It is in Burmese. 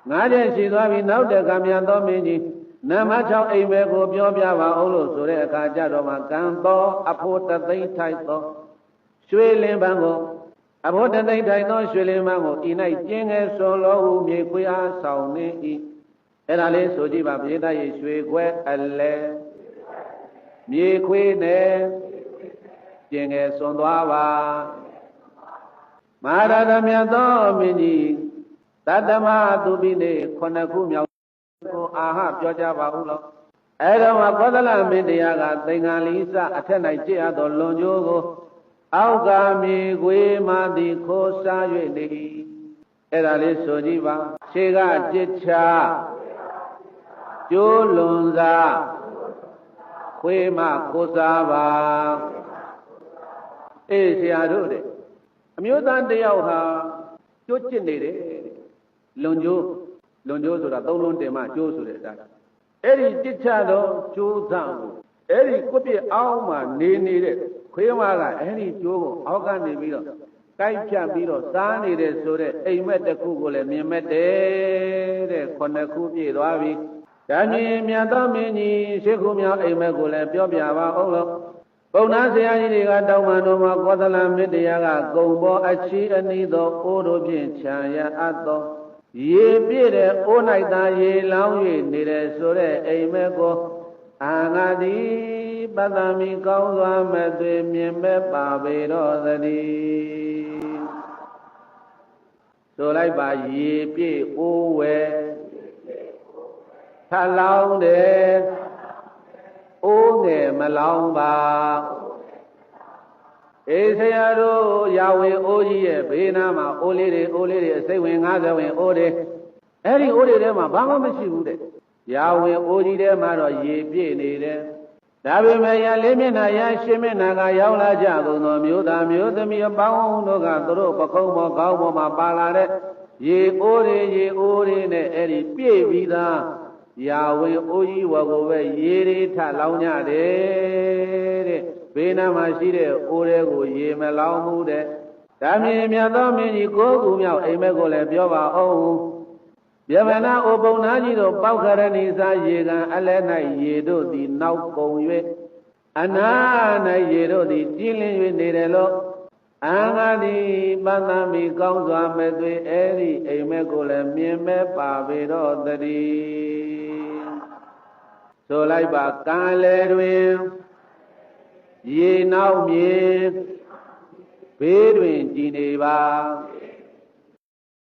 ငါးချက်ရှိသွားပြီနောက်တကမြတ်သောမင်းကြီးနမ6အိမ်ပဲကိုပြောပြပါအောင်လို့ဆိုတဲ့အခါကြတော့မှကံတော်အဖို့တသိမ့်ထိုက်သောရွှေလင်းပန်းကိုအဖို့တသိမ့်ထိုက်သောရွှေလင်းပန်းကိုဤ၌ကျင်းငယ်စွန်လောဟုမြေခွေအားဆောင်နေ၏အဲ့ဒါလေးဆိုကြည့်ပါပြေးသားရဲ့ရွှေခွဲအလဲမြေခွေနဲ့ကျင်းငယ်စွန်သွားပါမဟာရသမြတ်သောမင်းကြီးတတ္တမသူပိနေ9ခုမြောက်ကိုအာဟပြောကြပါဦးလို့အဲ့တော့မှကောသလမင်းတရားကသင်္ကန်းလီစအထက်၌ကြည့်ရသောလွန်ကျိုးကိုအောက်ကမြေခွေမှသည်ခိုးစား၍နေအဲ့ဒါလေးဆိုကြည့်ပါခြေကကြစ်ချကျိုးလွန်စားခွေမှခိုးစားပါအေးဆရာတို့တဲ့အမျိုးသားတယောက်ဟာကျိုးကျစ်နေတယ်လွန်ကျိုးဆိုတာသုံးလုံးတင်မှကျိုးဆိုတဲ့အတိုင်းအဲ့ဒီကြစ်ချတော့ကျိုးသားကိုအဲ့ဒီကွပြစ်အောင်းမှနေတဲ့ခွေးမကအဲ့ဒီကျိုးကိုအောက်ကနေပြီးတော့ကိုက်ဖြတ်ပြီးတော့စားနေတဲ့ဆိုတဲ့အိမ်မက်တစ်ခုကိုလည်းမြင်မဲ့တယ်တဲ့9ခုပြည့်သွားပြီဒါမြင်မြတ်သောမင်းကြီး10ခုမြောက်အိမ်မက်ကိုလည်းပြောပြပါအောင်လို့ဘုံနာဆရာကြီးတွေကတောင်းပန်တော်မှာကောသလမင်းတရားကကုံပေါ်အချီအနီးသောအိုးတို့ဖြင့်ခြံရအပ်သောရေပြည့်တဲ့အိုး၌သာရေလောင်း၍နေတဲ့ဆိုတဲ့အိမ်မက်ကိုအာငါတိပတ္တမိကောင်းစွာမဲ့သွေမြင်မဲ့ပါပေတော်သတည်းဆိုလိုက်ပါရေပြည့်အိုးဝဲထလောင်းတယ်အိုးငယ်မလောင်းပါအေးဆရာတို့ရာဝင်အိုးကြီးရဲ့ဘေးနားမှာအိုးလေးတွေအစိတ်ဝင်50ဝင်အိုးတွေအဲ့ဒီအိုးတွေထဲမှာဘာမှမရှိဘူးတဲ့ရာဝင်အိုးကြီးထဲမှာတော့ရေပြည့်နေတယ်ဒါပေမဲ့ရလေးမျက်နှာရရှင်းမျက်နှာကရောက်လာကြကုန်သောမျိုးသားမျိုးသမီးအပေါင်းတို့ကသူတို့ပခုံးပေါ်ခေါင်းပေါ်မှာပါလာတဲ့ရေအိုးတွေနဲ့အဲ့ဒီပြည့်ပြီးသားရာဝင်အိုးကြီးဝါကိုပဲရေတွေထလောင်းကြတယ်တဲ့ဘေးနားမှာရှိတဲ့အိုးတွေကိုရေမလောင်းဘူးတဲ့ဒါမြင်မြတ်သောမင်းကြီး9ခုမြောက်အိမ်မက်ကိုလည်းပြောပါအောင်ယမနာအိုပုံနာကြီးတို့ပောက်ခရဏီစာရေကန်အလဲ၌ရေတို့သည်နောက်ကုန်၍အနာ၌ရေတို့သည်ကျင်းလင်း၍နေတယ်လို့အာငါတိပတ္တမိကောင်းစွာမဲ့သွေအဲ့ဒီအိမ်မက်ကိုလည်းမြင်မဲ့ပါပေတော့တည်းဆိုလိုက်ပါကံလေတွင်ရေနောက်မြေဘေးတွင်ကြည်နေပါ